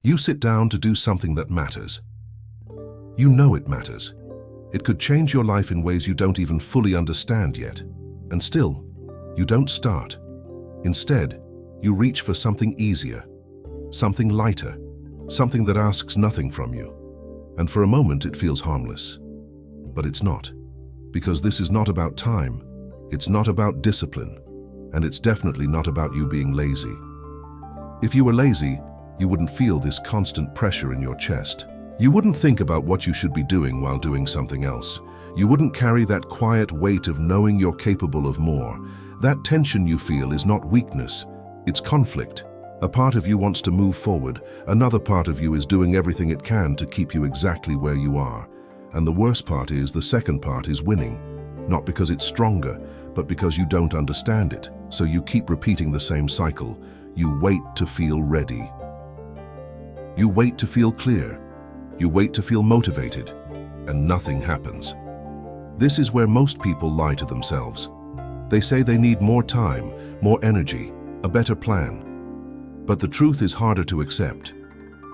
You sit down to do something that matters. You know it matters. It could change your life in ways you don't even fully understand yet. And still, you don't start. Instead, you reach for something easier, something lighter, something that asks nothing from you. And for a moment it feels harmless. But it's not. Because this is not about time. It's not about discipline. And it's definitely not about you being lazy. If you were lazy, you wouldn't feel this constant pressure in your chest. You wouldn't think about what you should be doing while doing something else. You wouldn't carry that quiet weight of knowing you're capable of more. That tension you feel is not weakness, it's conflict. A part of you wants to move forward, another part of you is doing everything it can to keep you exactly where you are. And the worst part is the second part is winning. Not because it's stronger, but because you don't understand it. So you keep repeating the same cycle. You wait to feel ready. You wait to feel clear. You wait to feel motivated. And nothing happens. This is where most people lie to themselves. They say they need more time, more energy, a better plan. But the truth is harder to accept.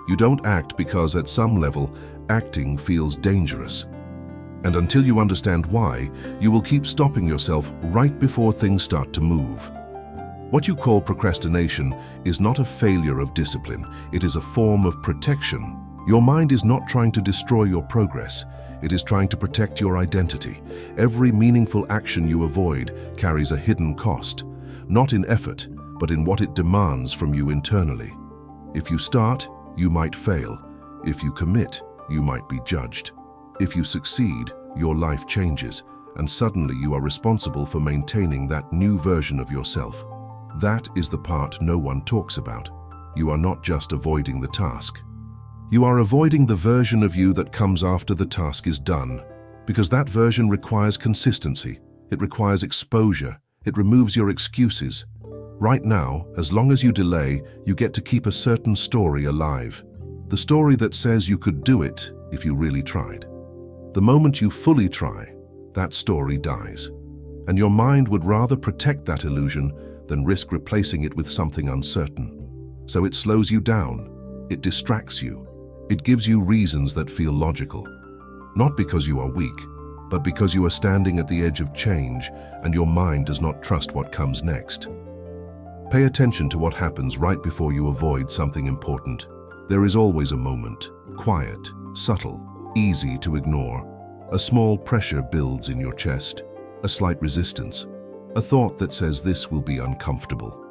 You don't act because at some level, acting feels dangerous. And until you understand why, you will keep stopping yourself right before things start to move. What you call procrastination is not a failure of discipline, it is a form of protection. Your mind is not trying to destroy your progress, it is trying to protect your identity. Every meaningful action you avoid carries a hidden cost, not in effort, but in what it demands from you internally. If you start, you might fail. If you commit, you might be judged. If you succeed, your life changes, and suddenly you are responsible for maintaining that new version of yourself. That is the part no one talks about. You are not just avoiding the task. You are avoiding the version of you that comes after the task is done, because that version requires consistency, it requires exposure, it removes your excuses. Right now, as long as you delay, you get to keep a certain story alive. The story that says you could do it if you really tried. The moment you fully try, that story dies. And your mind would rather protect that illusion than risk replacing it with something uncertain. So it slows you down, it distracts you, it gives you reasons that feel logical. Not because you are weak, but because you are standing at the edge of change and your mind does not trust what comes next. Pay attention to what happens right before you avoid something important. There is always a moment, quiet, subtle, easy to ignore. A small pressure builds in your chest, a slight resistance, a thought that says this will be uncomfortable.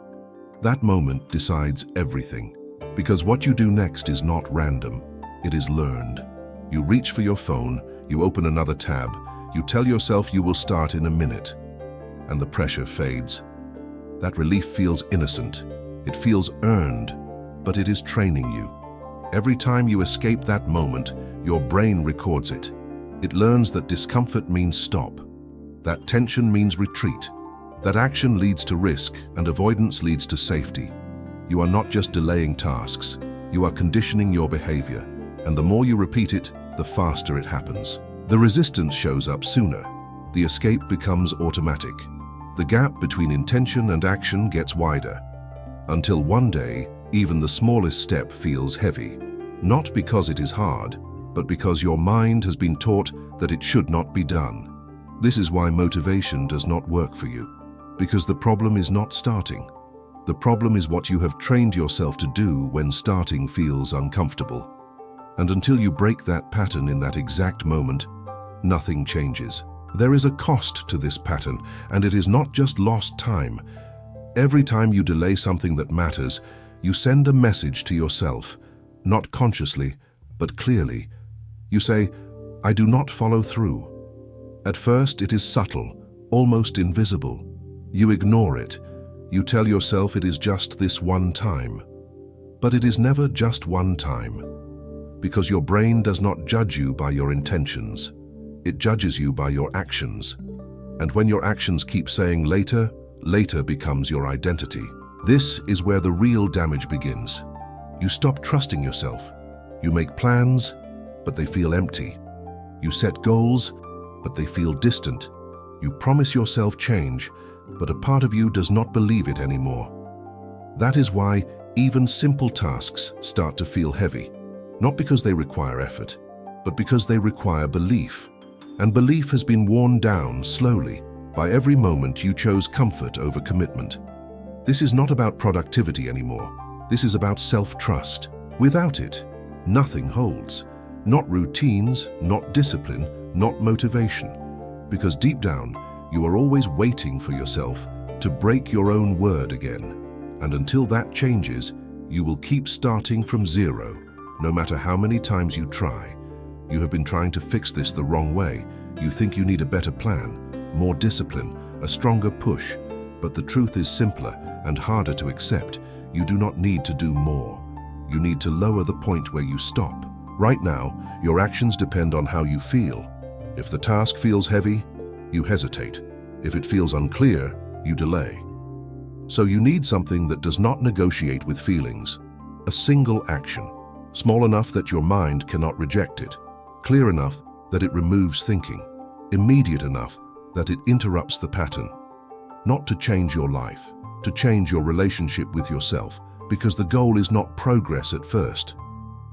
That moment decides everything, because what you do next is not random, it is learned. You reach for your phone, you open another tab, you tell yourself you will start in a minute, and the pressure fades. That relief feels innocent, it feels earned, but it is training you. Every time you escape that moment, your brain records it. It learns that discomfort means stop, that tension means retreat, that action leads to risk and avoidance leads to safety. You are not just delaying tasks, you are conditioning your behavior, and the more you repeat it, the faster it happens. The resistance shows up sooner. The escape becomes automatic. The gap between intention and action gets wider, until one day, even the smallest step feels heavy. Not because it is hard, but because your mind has been taught that it should not be done. This is why motivation does not work for you, because the problem is not starting. The problem is what you have trained yourself to do when starting feels uncomfortable. And until you break that pattern in that exact moment, nothing changes. There is a cost to this pattern, and it is not just lost time. Every time you delay something that matters, you send a message to yourself, not consciously, but clearly. You say, I do not follow through. At first, it is subtle, almost invisible. You ignore it. You tell yourself it is just this one time. But it is never just one time, because your brain does not judge you by your intentions. It judges you by your actions. And when your actions keep saying later, later becomes your identity. This is where the real damage begins. You stop trusting yourself. You make plans, but they feel empty. You set goals, but they feel distant. You promise yourself change, but a part of you does not believe it anymore. That is why, even simple tasks start to feel heavy, not because they require effort, but because they require belief. And belief has been worn down slowly by every moment you chose comfort over commitment. This is not about productivity anymore. This is about self-trust. Without it, nothing holds. Not routines, not discipline, not motivation. Because deep down, you are always waiting for yourself to break your own word again. And until that changes, you will keep starting from zero, no matter how many times you try. You have been trying to fix this the wrong way. You think you need a better plan, more discipline, a stronger push. But the truth is simpler and harder to accept. You do not need to do more. You need to lower the point where you stop. Right now, your actions depend on how you feel. If the task feels heavy, you hesitate. If it feels unclear, you delay. So you need something that does not negotiate with feelings. A single action, small enough that your mind cannot reject it, clear enough that it removes thinking, immediate enough that it interrupts the pattern. Not to change your life, to change your relationship with yourself, because the goal is not progress at first.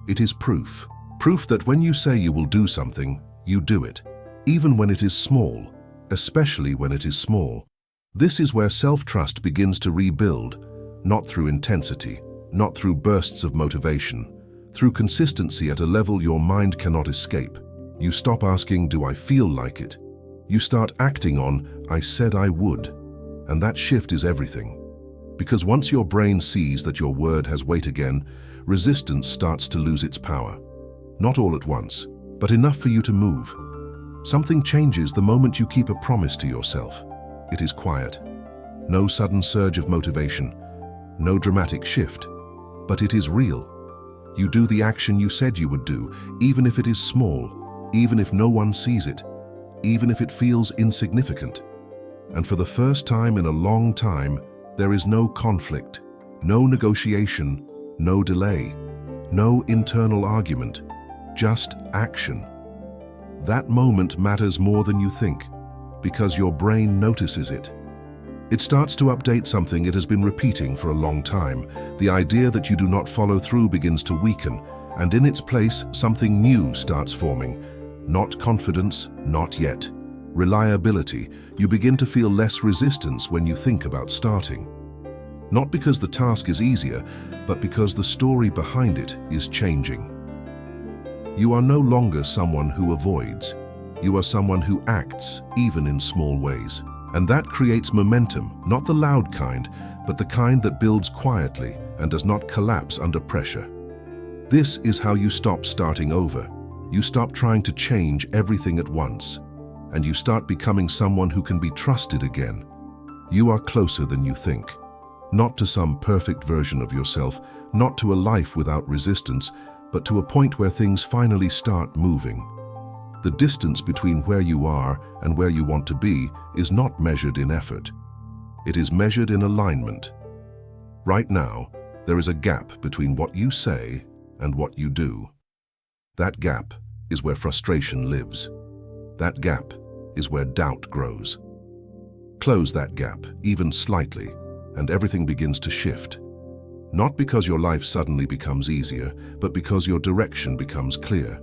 It is proof. Proof that when you say you will do something, you do it, even when it is small, especially when it is small. This is where self-trust begins to rebuild, not through intensity, not through bursts of motivation, through consistency at a level your mind cannot escape. You stop asking, "Do I feel like it?" You start acting on, "I said I would." And that shift is everything. Because once your brain sees that your word has weight again, resistance starts to lose its power. Not all at once, but enough for you to move. Something changes the moment you keep a promise to yourself. It is quiet. No sudden surge of motivation, no dramatic shift, but it is real. You do the action you said you would do, even if it is small, even if no one sees it, even if it feels insignificant. And for the first time in a long time, there is no conflict, no negotiation, no delay, no internal argument, just action. That moment matters more than you think, because your brain notices it. It starts to update something it has been repeating for a long time. The idea that you do not follow through begins to weaken, and in its place, something new starts forming. Not confidence, not yet. Reliability. You begin to feel less resistance when you think about starting. Not because the task is easier, but because the story behind it is changing. You are no longer someone who avoids. You are someone who acts, even in small ways. And that creates momentum, not the loud kind, but the kind that builds quietly and does not collapse under pressure. This is how you stop starting over. You stop trying to change everything at once, and you start becoming someone who can be trusted again. You are closer than you think. Not to some perfect version of yourself, not to a life without resistance, but to a point where things finally start moving. The distance between where you are and where you want to be is not measured in effort. It is measured in alignment. Right now, there is a gap between what you say and what you do. That gap is where frustration lives. That gap is where doubt grows. Close that gap, even slightly, and everything begins to shift. Not because your life suddenly becomes easier, but because your direction becomes clear.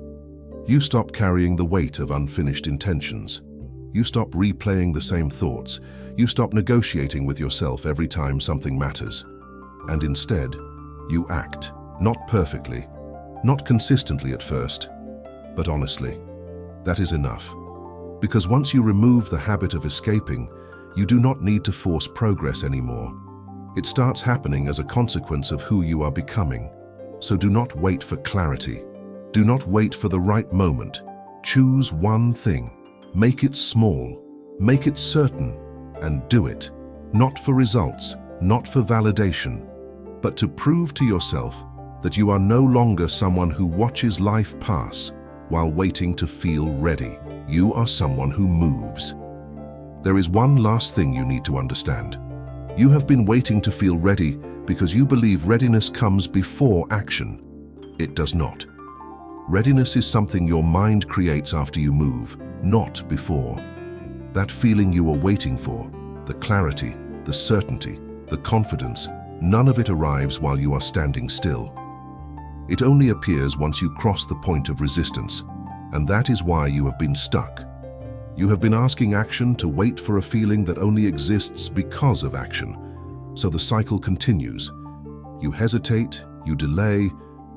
You stop carrying the weight of unfinished intentions. You stop replaying the same thoughts. You stop negotiating with yourself every time something matters. And instead, you act. Not perfectly, not consistently at first, but honestly. That is enough. Because once you remove the habit of escaping, you do not need to force progress anymore. It starts happening as a consequence of who you are becoming. So do not wait for clarity. Do not wait for the right moment. Choose one thing. Make it small. Make it certain. And do it. Not for results, not for validation, but to prove to yourself that you are no longer someone who watches life pass while waiting to feel ready. You are someone who moves. There is one last thing you need to understand. You have been waiting to feel ready because you believe readiness comes before action. It does not. Readiness is something your mind creates after you move, not before. That feeling you are waiting for, the clarity, the certainty, the confidence, None of it arrives while you are standing still. It only appears once you cross the point of resistance, and that is why you have been stuck. You have been asking action to wait for a feeling that only exists because of action. So the cycle continues. You hesitate, you delay,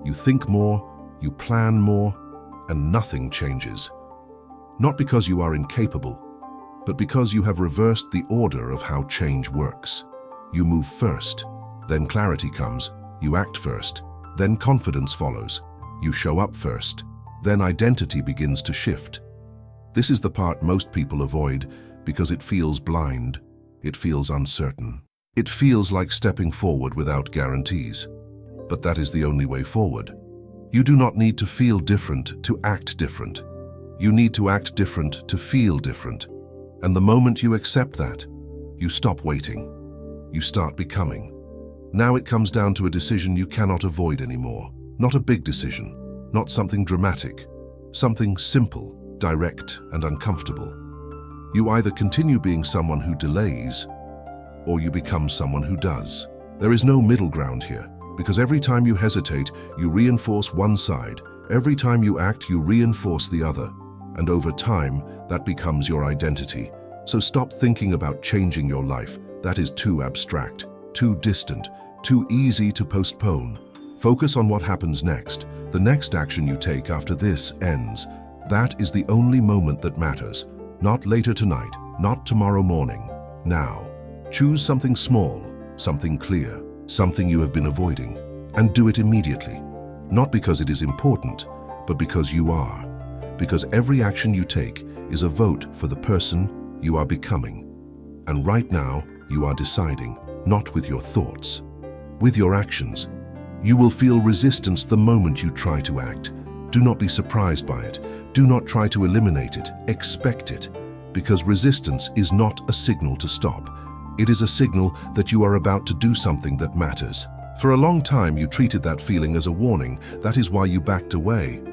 you think more, you plan more, and nothing changes. Not because you are incapable, but because you have reversed the order of how change works. You move first, then clarity comes, you act first, then confidence follows, you show up first, then identity begins to shift. This is the part most people avoid because it feels blind, it feels uncertain. It feels like stepping forward without guarantees. But that is the only way forward. You do not need to feel different to act different. You need to act different to feel different. And the moment you accept that, you stop waiting. You start becoming. Now it comes down to a decision you cannot avoid anymore. Not a big decision, not something dramatic, something simple, direct, and uncomfortable. You either continue being someone who delays, or you become someone who does. There is no middle ground here, because every time you hesitate, you reinforce one side. Every time you act, you reinforce the other. And over time, that becomes your identity. So stop thinking about changing your life. That is too abstract, too distant, too easy to postpone. Focus on what happens next. The next action you take after this ends. That is the only moment that matters. Not later tonight, not tomorrow morning. Now. Choose something small, something clear, something you have been avoiding, and do it immediately. Not because it is important, but because you are. Because every action you take is a vote for the person you are becoming. And right now, you are deciding, not with your thoughts, with your actions. You will feel resistance the moment you try to act. Do not be surprised by it. Do not try to eliminate it. Expect it. Because resistance is not a signal to stop. It is a signal that you are about to do something that matters. For a long time, you treated that feeling as a warning. That is why you backed away.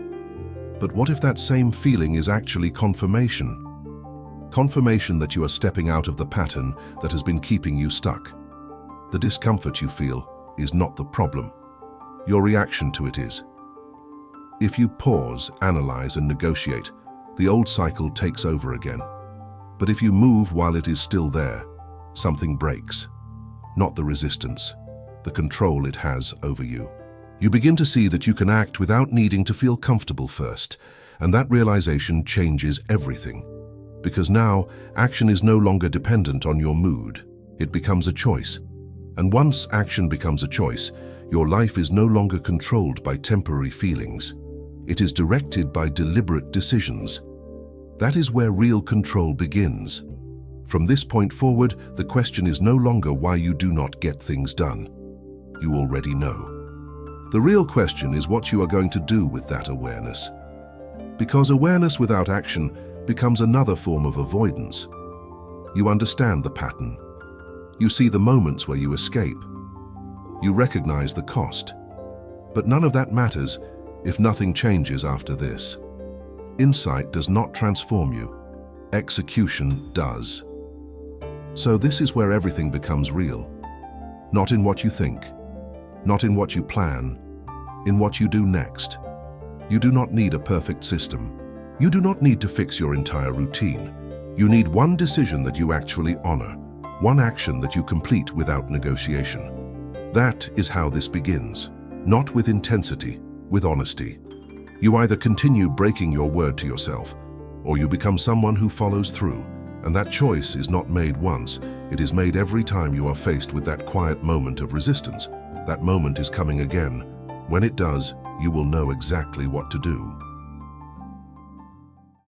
But what if that same feeling is actually confirmation? Confirmation that you are stepping out of the pattern that has been keeping you stuck. The discomfort you feel is not the problem. Your reaction to it is. If you pause, analyze, and negotiate, the old cycle takes over again. But if you move while it is still there, something breaks. Not the resistance, the control it has over you. You begin to see that you can act without needing to feel comfortable first, and that realization changes everything. Because now, action is no longer dependent on your mood. It becomes a choice. And once action becomes a choice, your life is no longer controlled by temporary feelings. It is directed by deliberate decisions. That is where real control begins. From this point forward, the question is no longer why you do not get things done. You already know. The real question is what you are going to do with that awareness. Because awareness without action becomes another form of avoidance. You understand the pattern. You see the moments where you escape. You recognize the cost. But none of that matters if nothing changes after this. Insight does not transform you. Execution does. So this is where everything becomes real. Not in what you think, not in what you plan, in what you do next. You do not need a perfect system. You do not need to fix your entire routine. You need one decision that you actually honor, one action that you complete without negotiation. That is how this begins, not with intensity, with honesty. You either continue breaking your word to yourself, or you become someone who follows through. And that choice is not made once, it is made every time you are faced with that quiet moment of resistance. That moment is coming again. When it does, you will know exactly what to do.